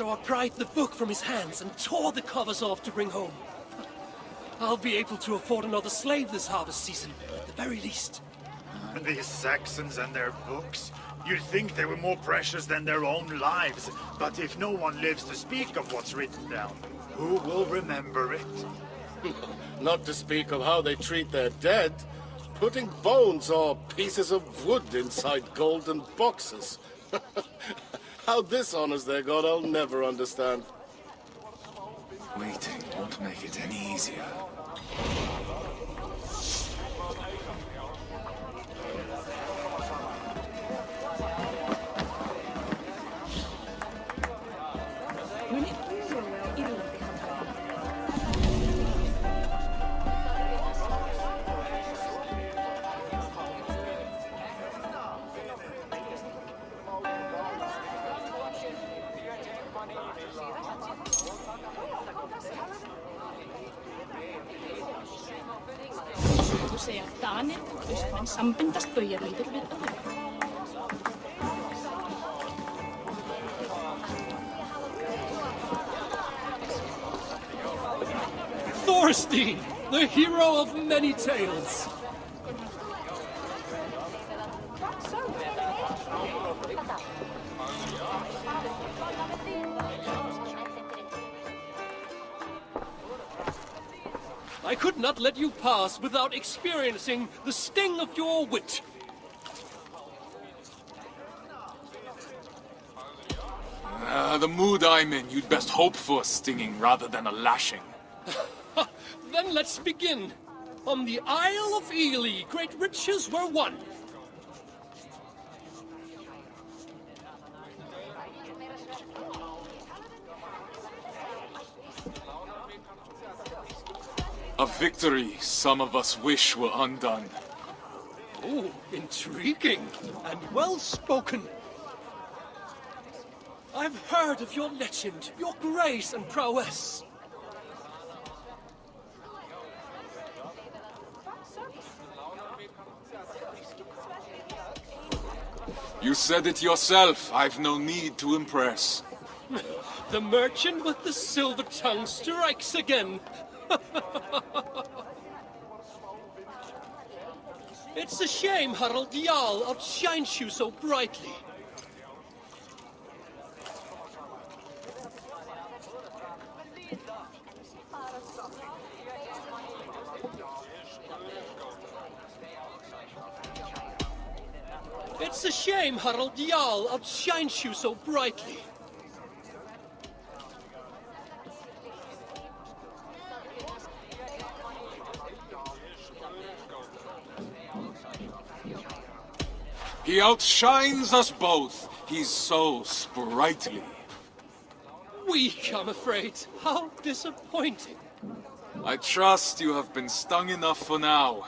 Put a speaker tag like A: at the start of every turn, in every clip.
A: so I pried the book from his hands and tore the covers off to bring home. I'll be able to afford another slave this harvest season, at the very least.
B: These Saxons and their books. You'd think they were more precious than their own lives. But if no one lives to speak of what's written down, who will remember it?
C: Not to speak of how they treat their dead. Putting bones or pieces of wood inside golden boxes. How this honors their god, I'll never understand.
B: Waiting won't make it any easier.
A: Thorstein, the hero of many tales. I could not let you pass without experiencing the sting of your wit.
D: The mood I'm in, you'd best hope for a stinging rather than a lashing.
A: Then let's begin. On the Isle of Ely, great riches were won.
D: A victory some of us wish were undone.
A: Oh, intriguing and well spoken. I've heard of your legend, your grace and prowess.
D: You said it yourself. I've no need to impress.
A: The merchant with the silver tongue strikes again. It's a shame Harald Jarl outshines you so brightly. It's a shame Harald Jarl outshines you so brightly.
D: He outshines us both. He's so sprightly.
A: Weak, I'm afraid. How disappointing.
D: I trust you have been stung enough for now.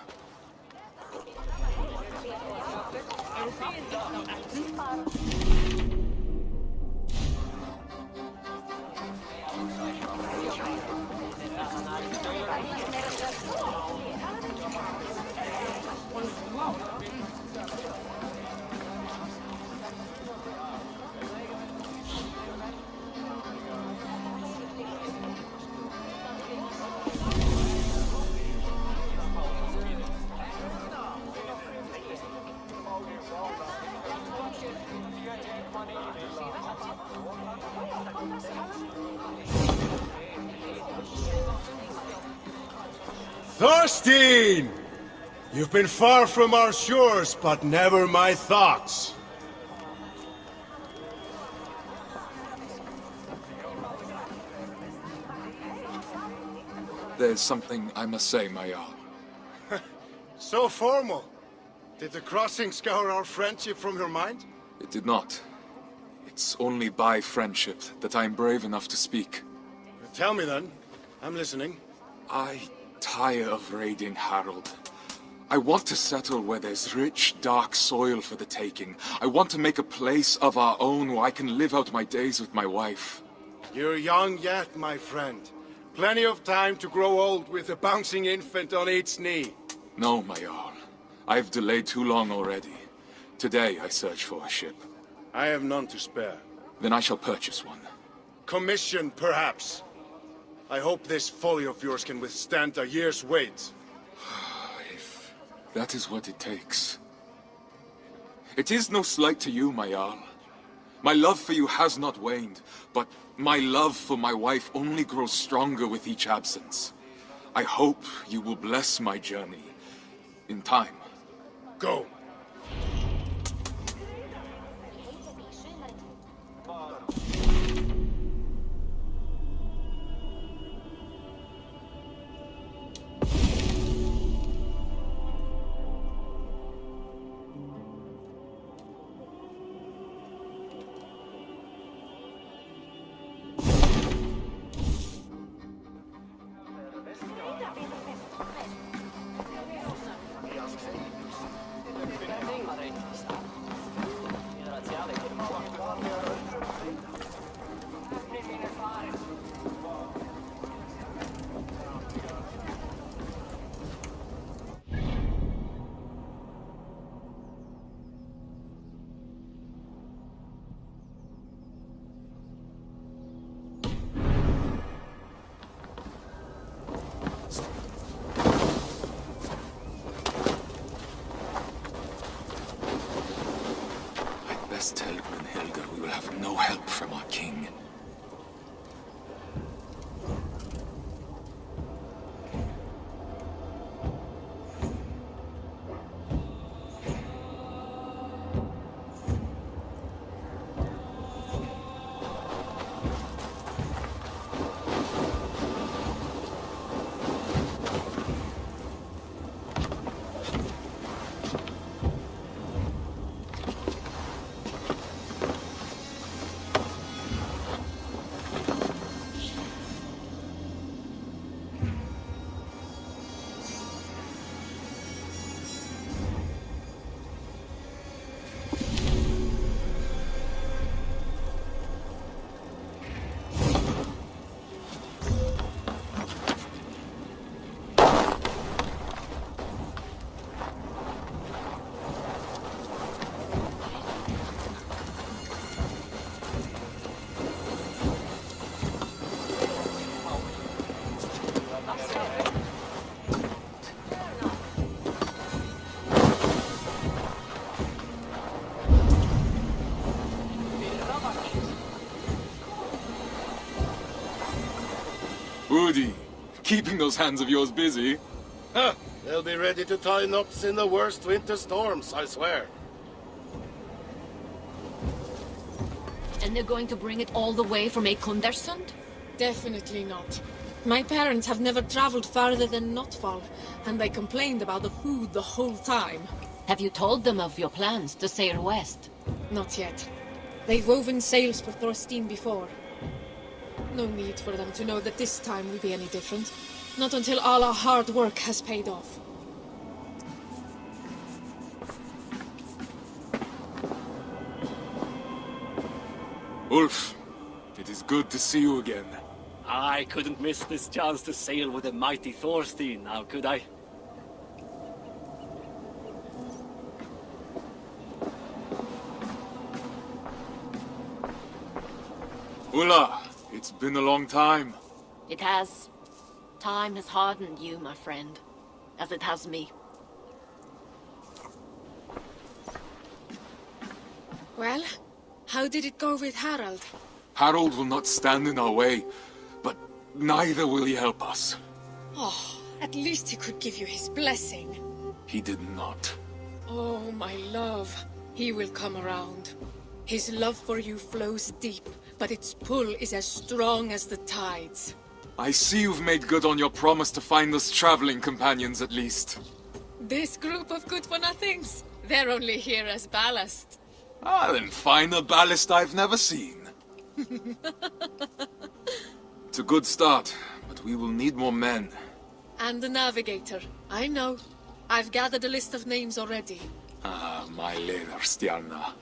E: Thorstein! You've been far from our shores, but never my thoughts.
D: There's something I must say, my Jarl.
E: So formal. Did the crossing scour our friendship from your mind?
D: It did not. It's only by friendship that I'm brave enough to speak.
E: Tell me then. I'm listening.
D: I tire of raiding Harald. I want to settle where there's rich, dark soil for the taking. I want to make a place of our own where I can live out my days with my wife.
E: You're young yet, my friend. Plenty of time to grow old with a bouncing infant on each knee.
D: No, my Jarl. I've delayed too long already. Today I search for a ship.
E: I have none to spare.
D: Then I shall purchase one.
E: Commission, perhaps. I hope this folly of yours can withstand a year's wait.
D: If that is what it takes. It is no slight to you, my Jarl. My love for you has not waned, but my love for my wife only grows stronger with each absence. I hope you will bless my journey in time.
E: Go.
D: Best tell Brunhilde we will have no help from our king. Woody, keeping those hands of yours busy.
C: Huh, they'll be ready to tie knots in the worst winter storms, I swear.
F: And they're going to bring it all the way from Ekundersund?
G: Definitely not. My parents have never traveled farther than Notval, and they complained about the food the whole time.
F: Have you told them of your plans to sail west?
G: Not yet. They've woven sails for Thorstein before. No need for them to know that this time will be any different. Not until all our hard work has paid off.
D: Ulf, it is good to see you again.
A: I couldn't miss this chance to sail with the mighty Thorstein, now could I?
D: Ulla, it's been a long time.
F: It has. Time has hardened you, my friend, as it has me.
G: Well, how did it go with Harald?
D: Harold will not stand in our way, but neither will he help us.
G: Oh, at least he could give you his blessing.
D: He did not.
G: Oh, my love. He will come around. His love for you flows deep, but its pull is as strong as the tides.
D: I see you've made good on your promise to find us traveling companions at least.
G: This group of good-for-nothings, they're only here as ballast.
D: Ah, then find a ballast I've never seen. It's a good start, but we will need more men.
G: And the navigator. I know. I've gathered a list of names already.
D: Ah, my Leatherstjarna.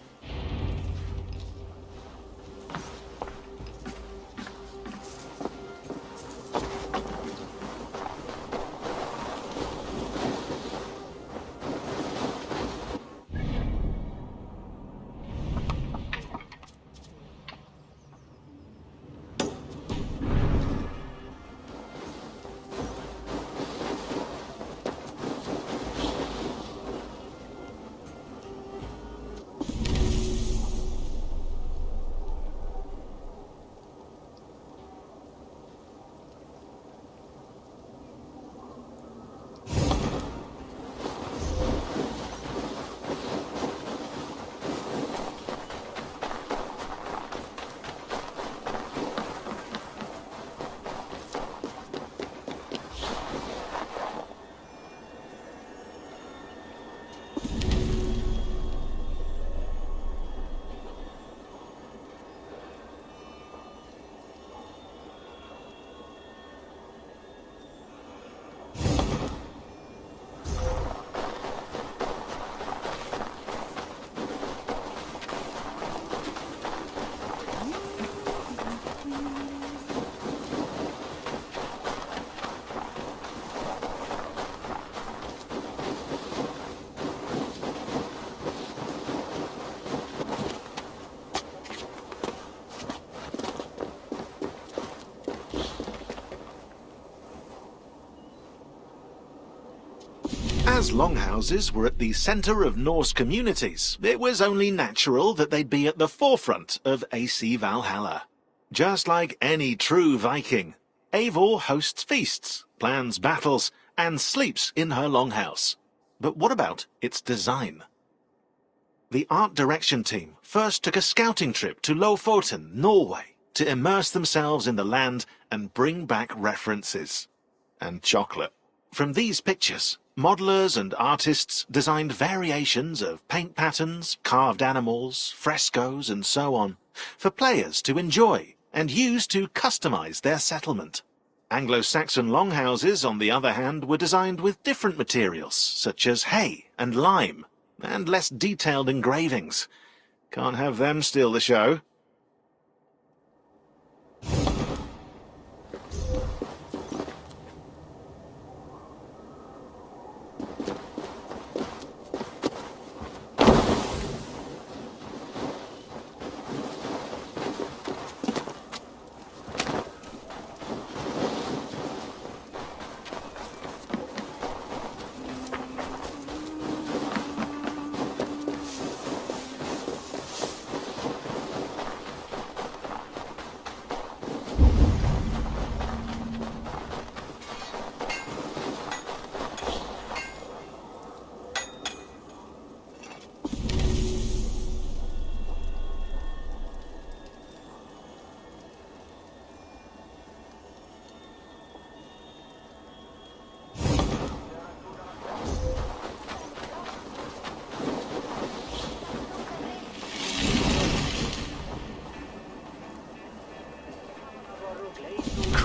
H: As longhouses were at the centre of Norse communities, it was only natural that they'd be at the forefront of AC Valhalla. Just like any true Viking, Eivor hosts feasts, plans battles, and sleeps in her longhouse. But what about its design? The art direction team first took a scouting trip to Lofoten, Norway, to immerse themselves in the land and bring back references. And chocolate. From these pictures, modelers and artists designed variations of paint patterns, carved animals, frescoes, and so on, for players to enjoy and use to customize their settlement. Anglo-Saxon longhouses, on the other hand, were designed with different materials, such as hay and lime, and less detailed engravings. Can't have them steal the show.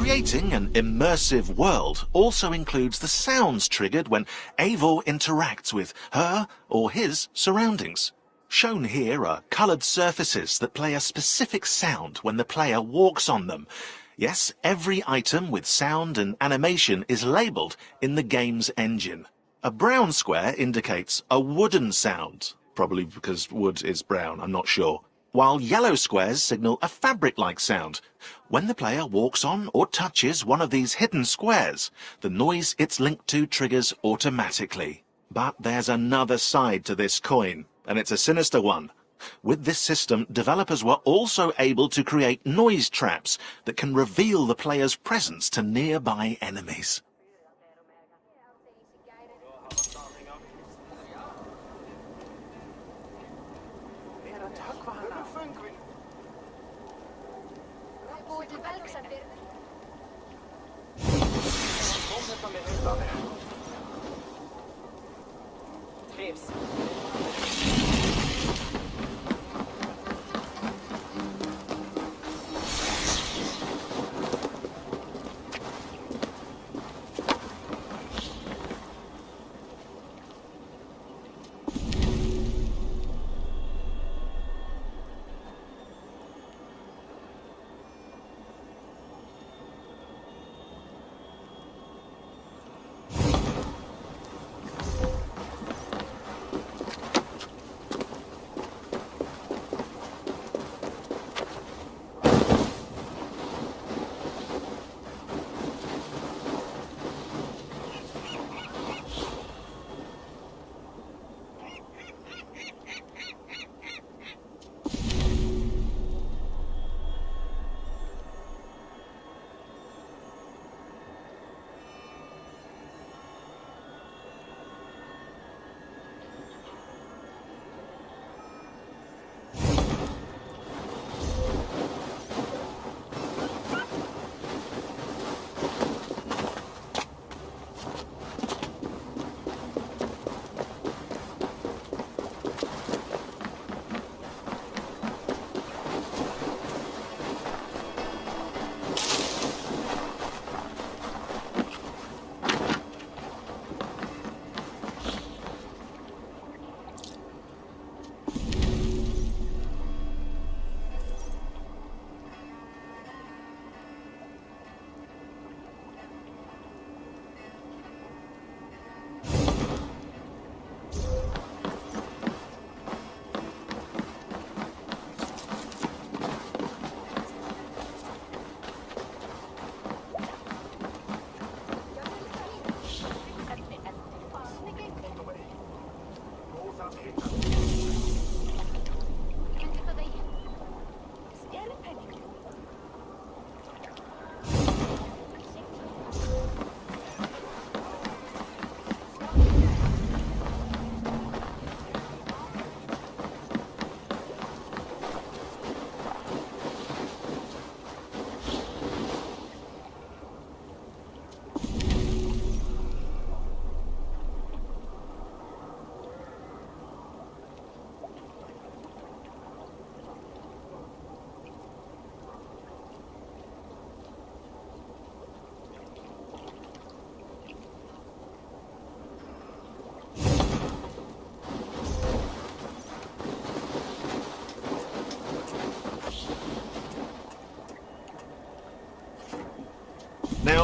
H: Creating an immersive world also includes the sounds triggered when Eivor interacts with her or his surroundings. Shown here are coloured surfaces that play a specific sound when the player walks on them. Yes, every item with sound and animation is labelled in the game's engine. A brown square indicates a wooden sound, probably because wood is brown, I'm not sure, while yellow squares signal a fabric-like sound. When the player walks on or touches one of these hidden squares, the noise it's linked to triggers automatically. But there's another side to this coin, and it's a sinister one. With this system, developers were also able to create noise traps that can reveal the player's presence to nearby enemies.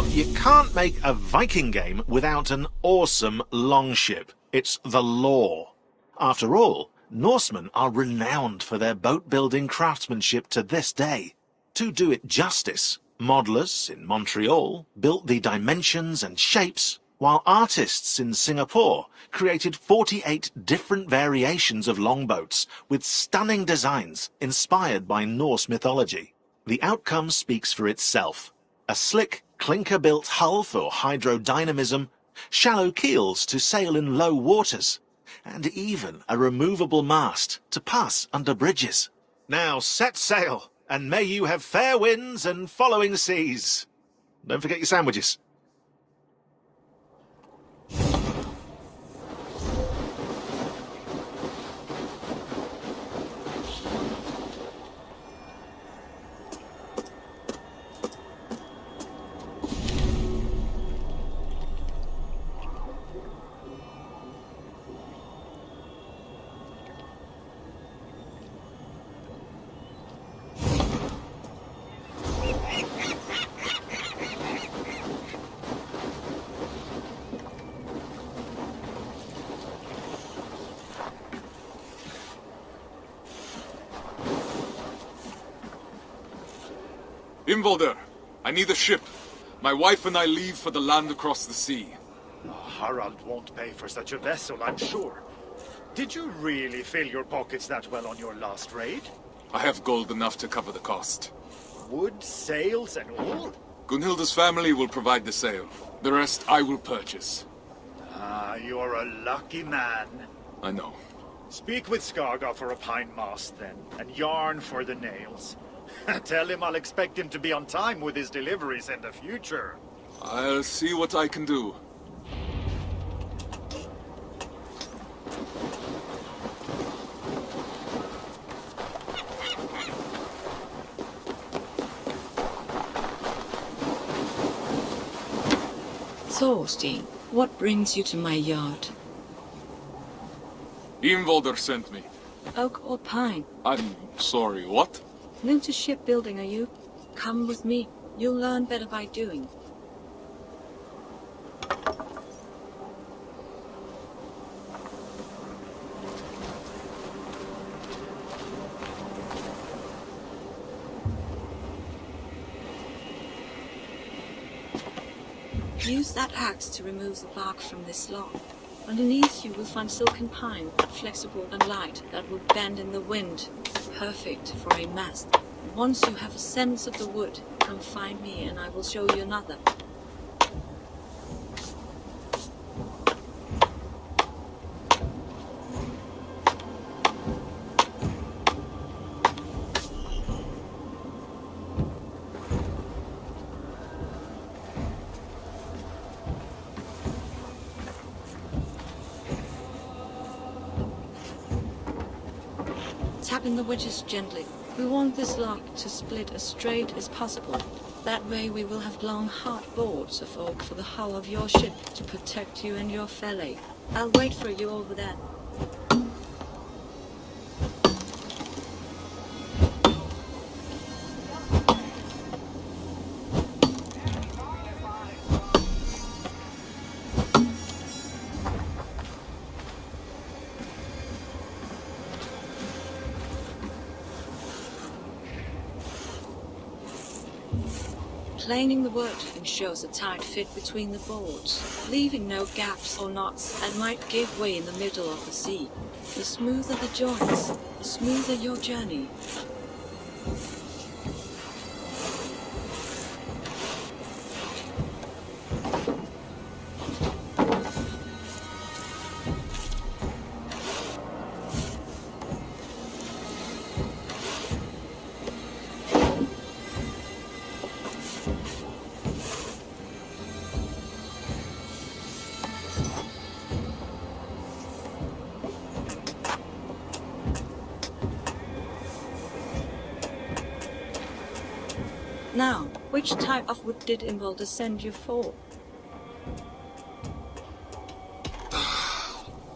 H: Well, you can't make a Viking game without an awesome longship. It's the law. After all, Norsemen are renowned for their boat-building craftsmanship to this day. To do it justice, modelers in Montreal built the dimensions and shapes, while artists in Singapore created 48 different variations of longboats with stunning designs inspired by Norse mythology. The outcome speaks for itself. A slick, clinker-built hull for hydrodynamism, shallow keels to sail in low waters, and even a removable mast to pass under bridges. Now set sail, and may you have fair winds and following seas. Don't forget your sandwiches.
D: Imvolder, I need a ship. My wife and I leave for the land across the sea.
B: Oh, Harald won't pay for such a vessel, I'm sure. Did you really fill your pockets that well on your last raid?
D: I have gold enough to cover the cost.
B: Wood, sails, and all?
D: Gunhilda's family will provide the sail. The rest I will purchase.
B: Ah, you're a lucky man.
D: I know.
B: Speak with Skaga for a pine mast, then, and yarn for the nails. Tell him I'll expect him to be on time with his deliveries in the future.
D: I'll see what I can do.
I: Thorstein, what brings you to my yard?
D: Imvolder sent me.
I: Oak or pine?
D: I'm sorry, what?
I: New to shipbuilding, are you? Come with me. You'll learn better by doing. Use that axe to remove the bark from this log. Underneath you will find silken pine, flexible and light, that will bend in the wind. Perfect for a mast. Once you have a sense of the wood, come find me and I will show you another. Tap in the wedges gently. We want this log to split as straight as possible. That way we will have long, hard boards of oak for the hull of your ship to protect you and your valet. I'll wait for you over there. Planing the wood ensures a tight fit between the boards, leaving no gaps or knots that might give way in the middle of the sea. The smoother the joints, the smoother your journey. Now, which type of wood did Imvolder send you for?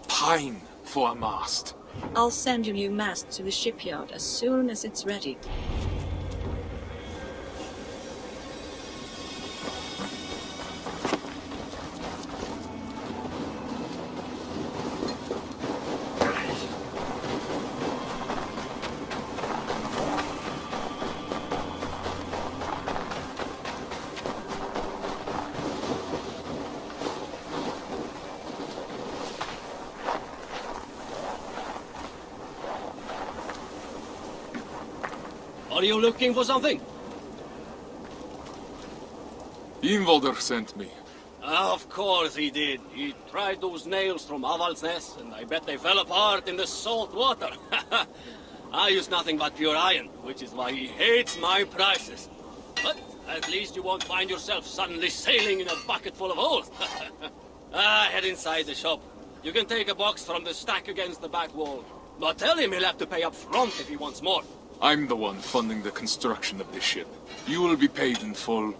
D: Pine for a mast.
I: I'll send you new mast to the shipyard as soon as it's ready.
A: Are you looking for something?
D: Ingvaldur sent me.
A: Of course he did. He tried those nails from Avaldsnes, and I bet they fell apart in the salt water. I use nothing but pure iron, which is why he hates my prices. But at least you won't find yourself suddenly sailing in a bucket full of holes. Head inside the shop. You can take a box from the stack against the back wall. But tell him he'll have to pay up front if he wants more.
D: I'm the one funding the construction of this ship. You will be paid in full.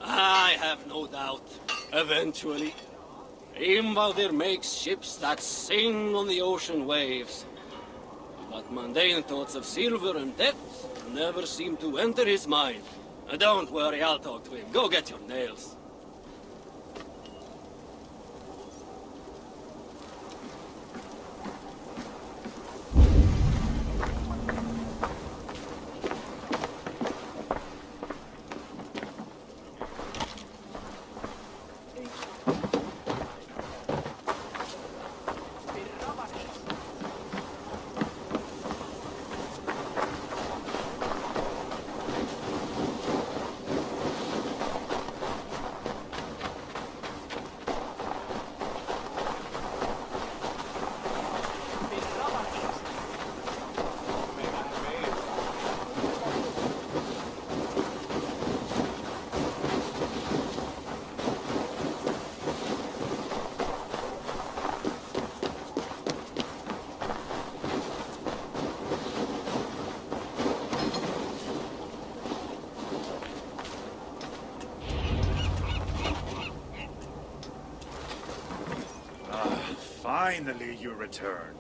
A: I have no doubt. Eventually. Ingvaldur makes ships that sing on the ocean waves. But mundane thoughts of silver and debt never seem to enter his mind. Don't worry, I'll talk to him. Go get your nails.
B: Finally you return.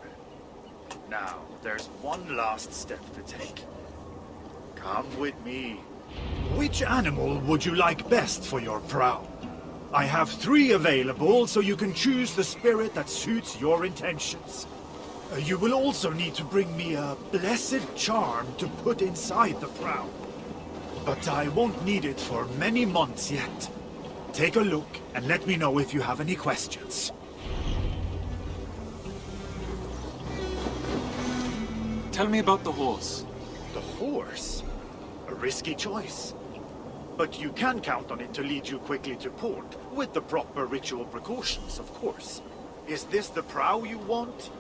B: Now, there's one last step to take. Come with me. Which animal would you like best for your prow? I have 3 available, so you can choose the spirit that suits your intentions. You will also need to bring me a blessed charm to put inside the prow. But I won't need it for many months yet. Take a look and let me know if you have any questions.
D: Tell me about the horse.
B: The horse? A risky choice. But you can count on it to lead you quickly to port, with the proper ritual precautions, of course. Is this the prow you want?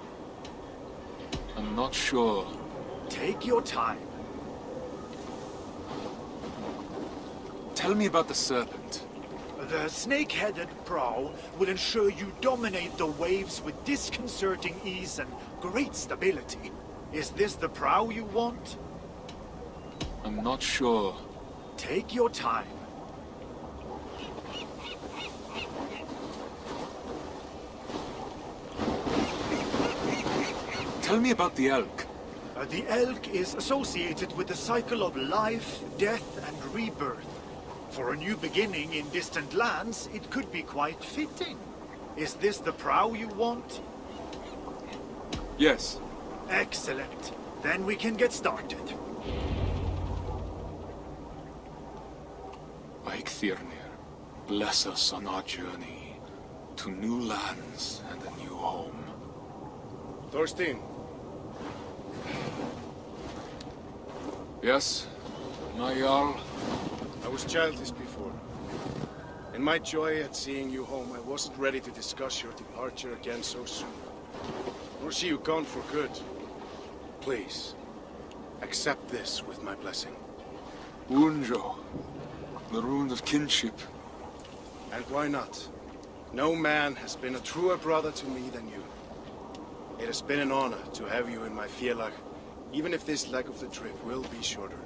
D: I'm not sure.
B: Take your time.
D: Tell me about the serpent.
B: The snake-headed prow will ensure you dominate the waves with disconcerting ease and great stability. Is this the prow you want?
D: I'm not sure.
B: Take your time.
D: Tell me about the elk.
B: The elk is associated with the cycle of life, death, and rebirth. For a new beginning in distant lands, it could be quite fitting. Is this the prow you want?
D: Yes.
B: Excellent. Then we can get started.
D: Eikthyr, bless us on our journey to new lands and a new home.
E: Thorstein.
D: Yes, my Jarl.
E: I was childish before. In my joy at seeing you home, I wasn't ready to discuss your departure again so soon. Nor see you gone for good. Please, accept this with my blessing.
D: Unjo, the rune of kinship.
E: And why not? No man has been a truer brother to me than you. It has been an honor to have you in my félag, even if this leg of the trip will be shorter.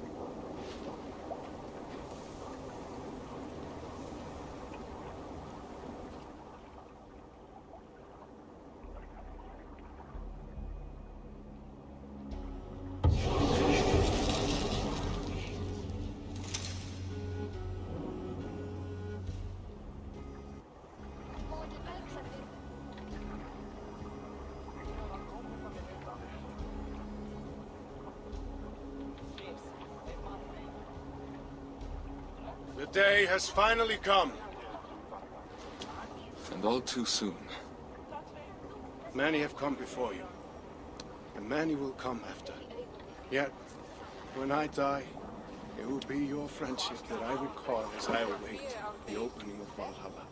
E: The day has finally come.
D: And all too soon.
E: Many have come before you, and many will come after. Yet, when I die, It will be your friendship that I recall as I await the opening of Valhalla.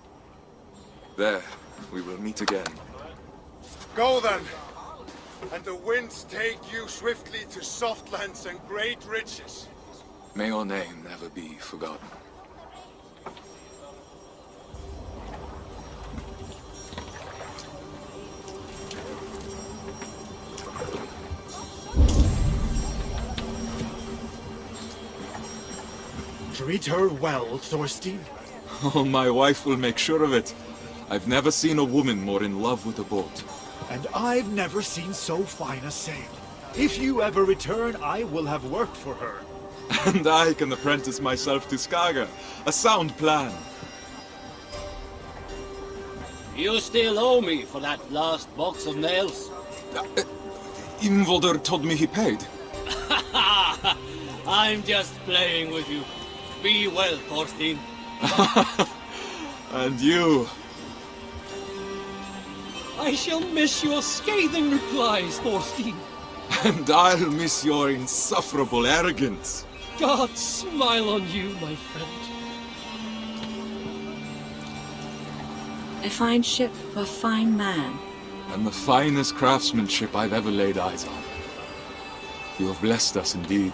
D: There, we will meet again.
E: Go then! And the winds take you swiftly to soft lands and great riches.
D: May your name never be forgotten.
B: Treat her well, Thorstein.
D: Oh, my wife will make sure of it. I've never seen a woman more in love with a boat.
B: And I've never seen so fine a sail. If you ever return, I will have work for her.
D: And I can apprentice myself to Skaga. A sound plan.
A: You still owe me for that last box of nails.
D: Imvolder told me he paid.
A: I'm just playing with you. Be well, Thorstein.
D: And you.
J: I shall miss your scathing replies, Thorstein.
D: And I'll miss your insufferable arrogance.
J: God smile on you, my friend.
I: A fine ship for a fine man.
D: And the finest craftsmanship I've ever laid eyes on. You have blessed us indeed.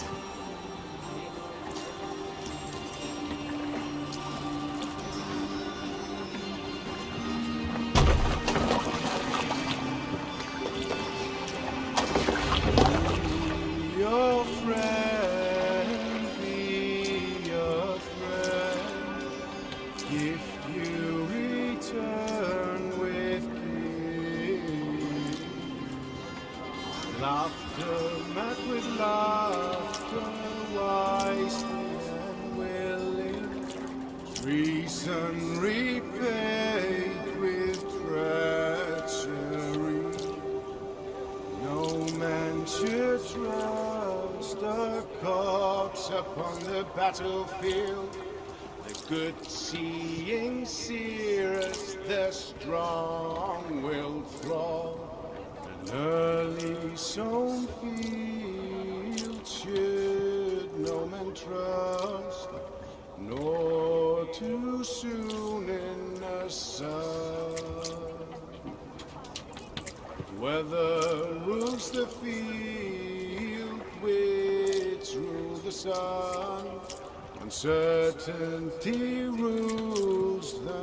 E: Your friend, be your friend. If you return with peace, laughter met with laughter, wisely and willing, reason repaid with treachery. No man should trust a corpse upon the battlefield. The good-seeing seeress, the strong-willed thrall. An early sown field should no man trust, nor too soon in the sun. Weather rules the field, which rule the sun. Uncertainty rules the